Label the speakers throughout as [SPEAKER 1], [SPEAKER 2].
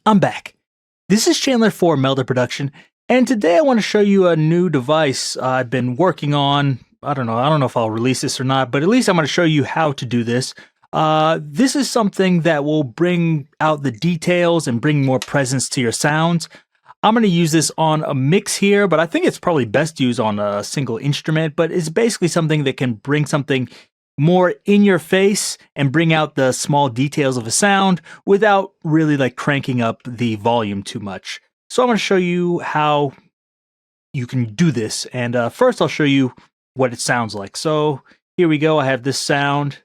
[SPEAKER 1] I'm back. This is Chandler for Melda Production, and today I want to show you a new device I've been working on. I don't know if I'll release this or not, but at least I'm going to show you how to do this. This is something that will bring out the details and bring more presence to your sounds. I'm going to use this on a mix here, but I think it's probably best used on a single instrument, but it's basically something that can bring something more in your face and bring out the small details of a sound without really like cranking up the volume too much. So I'm going to show you how you can do this. And first I'll show you what it sounds like. So here we go. I have this sound.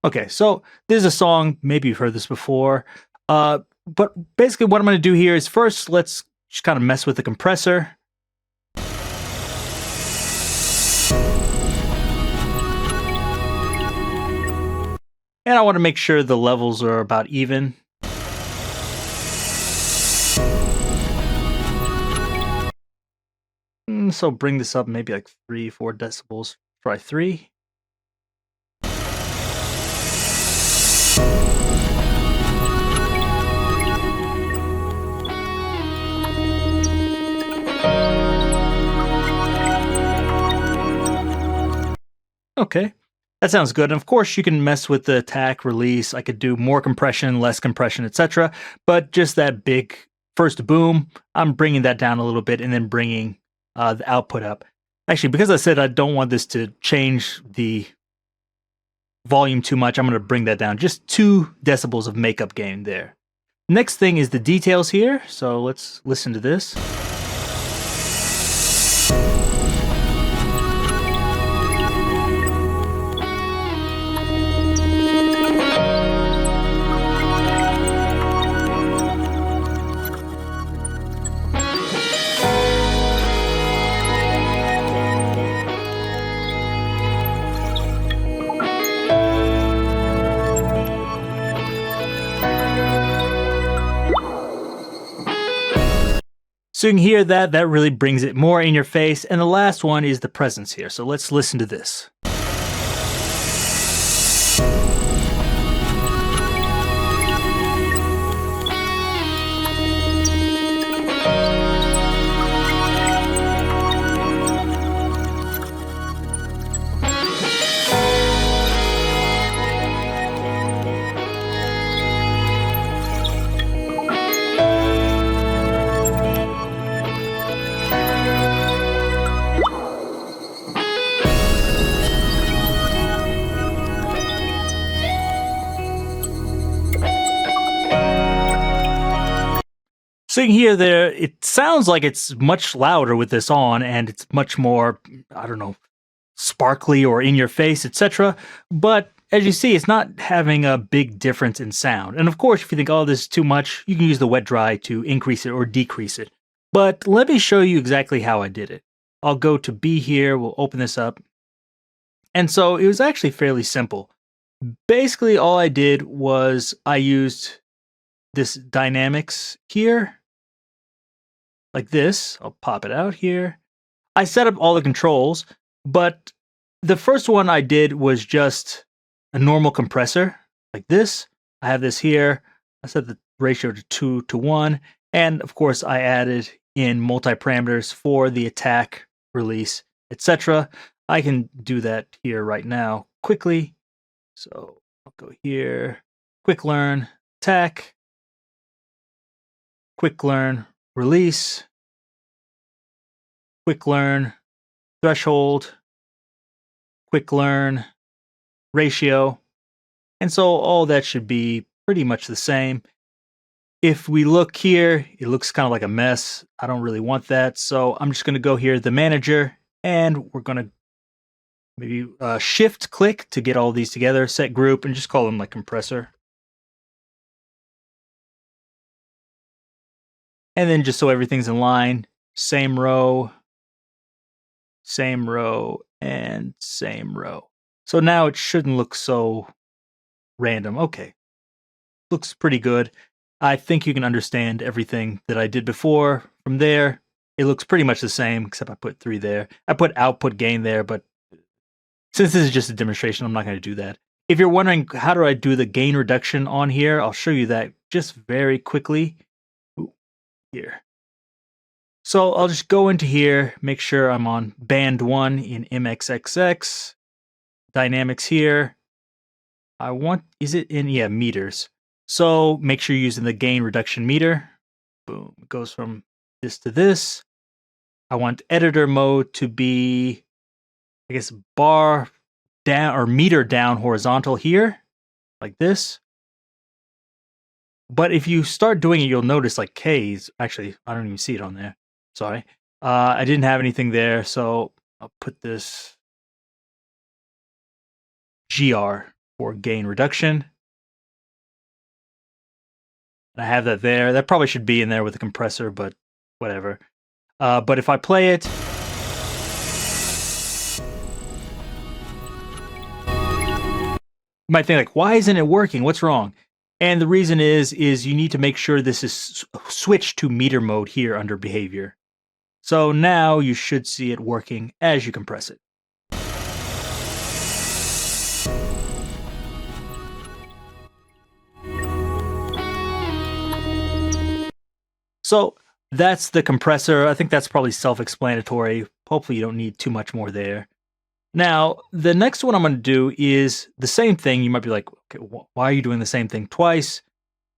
[SPEAKER 1] Okay, so this is a song, maybe you've heard this before, but basically what I'm going to do here is first let's just kind of mess with the compressor. And I want to make sure the levels are about even. So bring this up maybe like 3-4 decibels. Try 3. Okay, that sounds good. And of course, you can mess with the attack, release. I could do more compression, less compression, etc. But just that big first boom, I'm bringing that down a little bit and then bringing the output up. Actually, because I said I don't want this to change the volume too much, I'm going to bring that down. Just 2 decibels of makeup gain there. Next thing is the details here. So let's listen to this. So you can hear that really brings it more in your face. And the last one is the presence here. So let's listen to this. So you can hear there, it sounds like it's much louder with this on, and it's much more, I don't know, sparkly or in your face, etc. But as you see, it's not having a big difference in sound. And of course, if you think, oh, this is too much, you can use the wet dry to increase it or decrease it. But let me show you exactly how I did it. I'll go to B here, we'll open this up. And so it was actually fairly simple. Basically, all I did was I used this dynamics here. Like this. I'll pop it out here. I set up all the controls, but the first one I did was just a normal compressor, like this. I have this here. I set the ratio to 2:1, and of course I added in multi-parameters for the attack, release, etc. I can do that here right now quickly. So I'll go here, quick learn, attack, quick learn, release, quick learn, threshold, quick learn, ratio. And so all that should be pretty much the same. If we look here, it looks kind of like a mess. I don't really want that. So I'm just going to go here, the manager, and we're going to maybe shift click to get all these together, set group, and just call them like compressor. And then just so everything's in line, same row, and same row. So now it shouldn't look so random. Okay, looks pretty good. I think you can understand everything that I did before. From there, it looks pretty much the same, except I put 3 there. I put output gain there, but since this is just a demonstration, I'm not going to do that. If you're wondering how do I do the gain reduction on here, I'll show you that just very quickly. Ooh, here. So I'll just go into here, make sure I'm on band 1 in MXXX, dynamics here. Is it in, yeah, meters. So make sure you're using the gain reduction meter. Boom, it goes from this to this. I want editor mode to be, I guess, bar down or meter down horizontal here, like this. But if you start doing it, you'll notice like K's, actually, I don't even see it on there. Sorry. I didn't have anything there, so I'll put this GR for gain reduction. I have that there. That probably should be in there with the compressor, but whatever. But if I play it, you might think like, why isn't it working? What's wrong? And the reason is you need to make sure this is switched to meter mode here under behavior. So now you should see it working as you compress it. So that's the compressor. I think that's probably self-explanatory. Hopefully you don't need too much more there. Now, the next one I'm going to do is the same thing. You might be like, okay, why are you doing the same thing twice?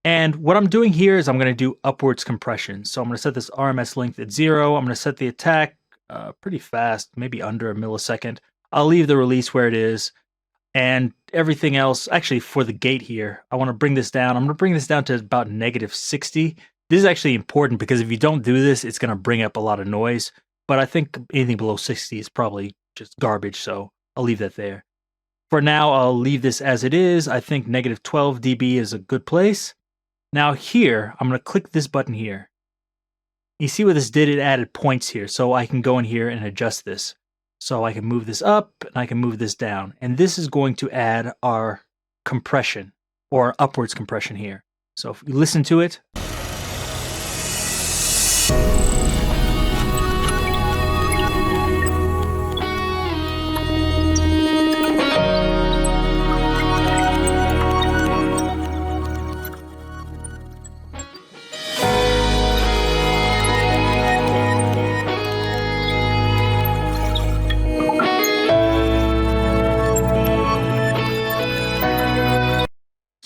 [SPEAKER 1] And what I'm doing here is I'm going to do upwards compression. So I'm going to set this RMS length at 0. I'm going to set the attack pretty fast, maybe under a millisecond. I'll leave the release where it is. And everything else, actually for the gate here, I want to bring this down. I'm going to bring this down to about -60. This is actually important because if you don't do this, it's going to bring up a lot of noise. But I think anything below 60 is probably just garbage, so I'll leave that there. For now, I'll leave this as it is. I think -12 dB is a good place. Now here, I'm going to click this button here. You see what this did? It added points here, so I can go in here and adjust this. So I can move this up and I can move this down. And this is going to add our compression or upwards compression here. So if you listen to it.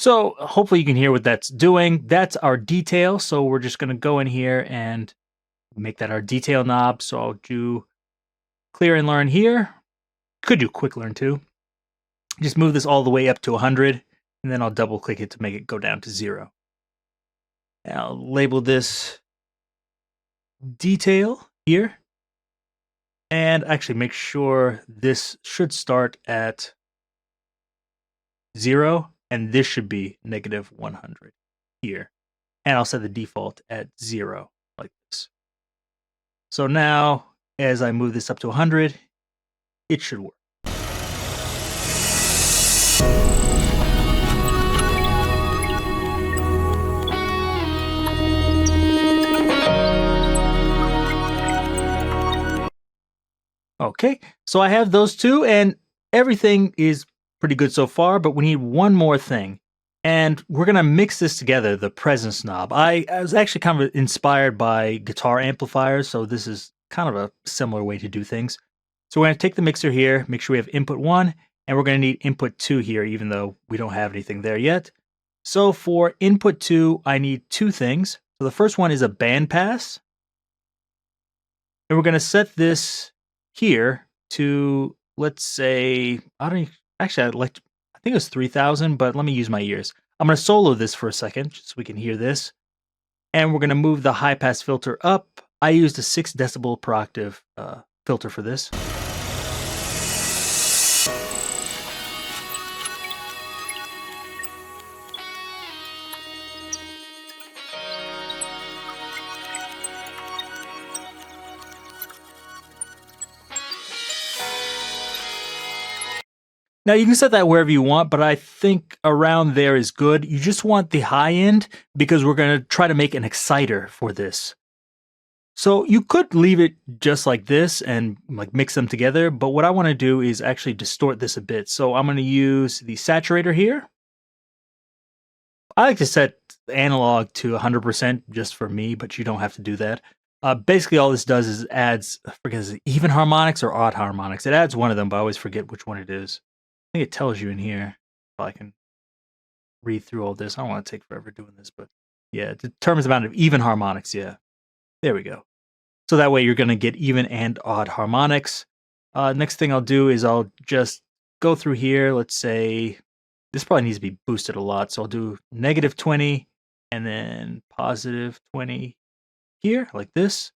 [SPEAKER 1] So hopefully you can hear what that's doing. That's our detail. So we're just going to go in here and make that our detail knob. So I'll do clear and learn here. Could do quick learn too. Just move this all the way up to 100, and then I'll double click it to make it go down to 0. And I'll label this detail here. And actually make sure this should start at 0. And this should be -100 here. And I'll set the default at 0 like this. So now, as I move this up to 100, it should work. Okay, so I have those two, and everything is pretty good so far, but we need one more thing. And we're going to mix this together, the presence knob. I was actually kind of inspired by guitar amplifiers, so this is kind of a similar way to do things. So we're going to take the mixer here, make sure we have input 1, and we're going to need input 2 here, even though we don't have anything there yet. So for input 2, I need 2 things. So the first one is a bandpass. And we're going to set this here to, let's say, I think it was 3000, but let me use my ears. I'm going to solo this for a second just so we can hear this. And we're going to move the high pass filter up. I used a 6 decibel per octave filter for this. Now you can set that wherever you want, but I think around there is good. You just want the high end because we're going to try to make an exciter for this. So you could leave it just like this and like mix them together, but what I want to do is actually distort this a bit. So I'm going to use the saturator here. I like to set analog to 100% just for me, but you don't have to do that. Basically, all this does is adds, I forget, is it even harmonics or odd harmonics? It adds one of them, but I always forget which one it is. I think it tells you in here. If I can read through all this. I don't want to take forever doing this, but yeah, it determines the amount of even harmonics. Yeah, there we go. So that way you're going to get even and odd harmonics. Next thing I'll do is I'll just go through here. Let's say this probably needs to be boosted a lot. So I'll do -20 and then +20 here like this.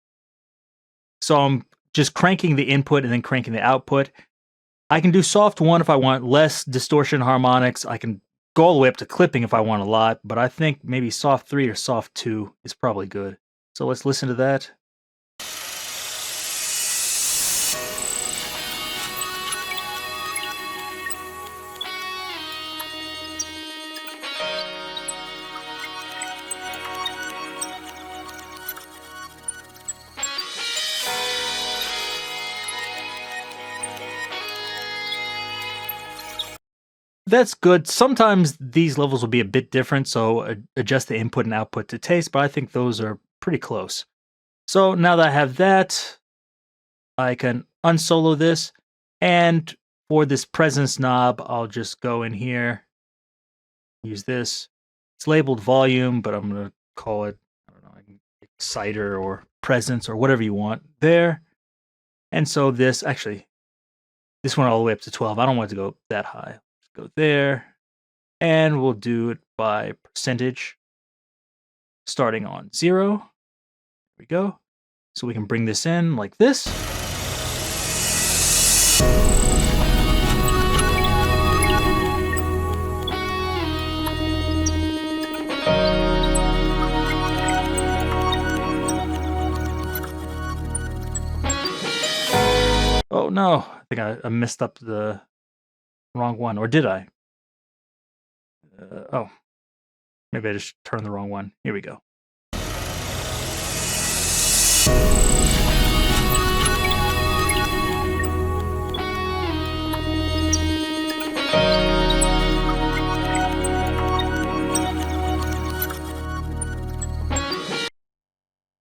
[SPEAKER 1] So I'm just cranking the input and then cranking the output. I can do soft 1 if I want less distortion harmonics. I can go all the way up to clipping if I want a lot, but I think maybe soft 3 or soft 2 is probably good. So let's listen to that. That's good. Sometimes these levels will be a bit different, so adjust the input and output to taste, but I think those are pretty close. So now that I have that, I can unsolo this, and for this presence knob, I'll just go in here, use this. It's labeled volume, but I'm going to call it, I don't know, exciter or presence or whatever you want there. And so this, actually, this went all the way up to 12. I don't want it to go that high. Just go there, and we'll do it by percentage, starting on 0. There we go. So we can bring this in like this. Oh no, I think I messed up the wrong one, or did I? Oh, maybe I just turned the wrong one. Here we go.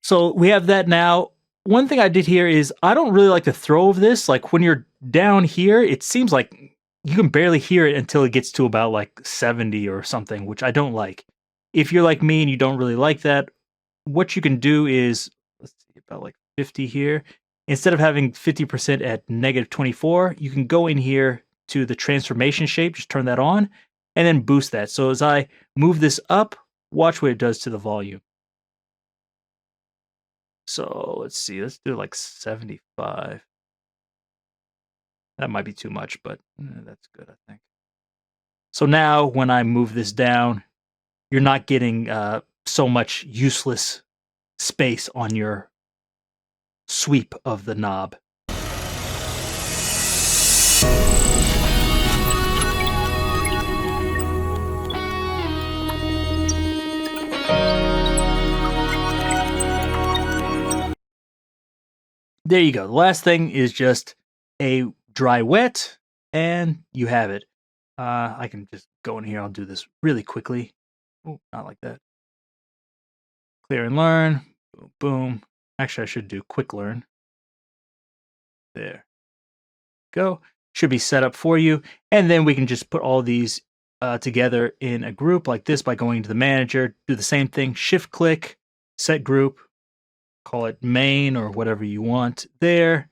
[SPEAKER 1] So we have that now. One thing I did here is I don't really like the throw of this. Like when you're down here, it seems like you can barely hear it until it gets to about like 70 or something, which I don't like. If you're like me and you don't really like that, what you can do is, let's see, about like 50 here. Instead of having 50% at -24, you can go in here to the transformation shape, just turn that on, and then boost that. So as I move this up, watch what it does to the volume. So let's see, let's do like 75. That might be too much, but that's good, I think. So now when I move this down, you're not getting so much useless space on your sweep of the knob. There you go. The last thing is just a dry wet, and you have it. I can just go in here. I'll do this really quickly. Oh, not like that. Clear and learn. Boom, boom. Actually, I should do quick learn. There. Go. Should be set up for you. And then we can just put all these together in a group like this by going to the manager. Do the same thing. Shift click, set group. Call it main or whatever you want there.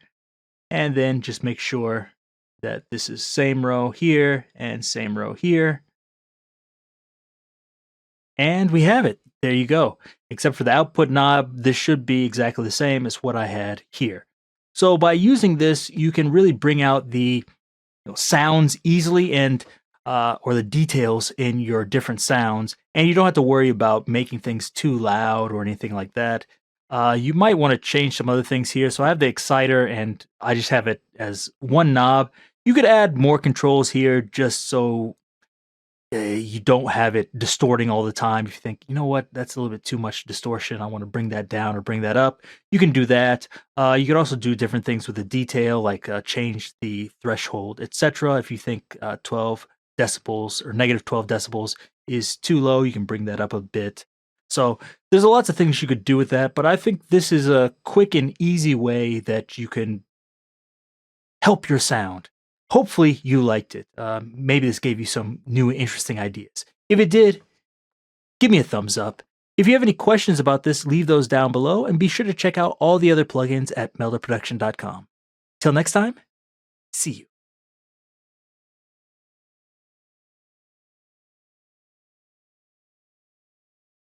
[SPEAKER 1] And then just make sure that this is same row here and same row here. And we have it. There you go. Except for the output knob, this should be exactly the same as what I had here. So by using this, you can really bring out the sounds easily and or the details in your different sounds. And you don't have to worry about making things too loud or anything like that. You might want to change some other things here. So I have the exciter and I just have it as one knob. You could add more controls here just so you don't have it distorting all the time. If you think, you know what, that's a little bit too much distortion, I want to bring that down or bring that up, you can do that. You can also do different things with the detail, like change the threshold, etc. If you think 12 decibels or negative 12 decibels is too low, you can bring that up a bit. So there's lots of things you could do with that, but I think this is a quick and easy way that you can help your sound. Hopefully you liked it. Maybe this gave you some new interesting ideas. If it did, give me a thumbs up. If you have any questions about this, leave those down below and be sure to check out all the other plugins at meldaproduction.com. Till next time, see you.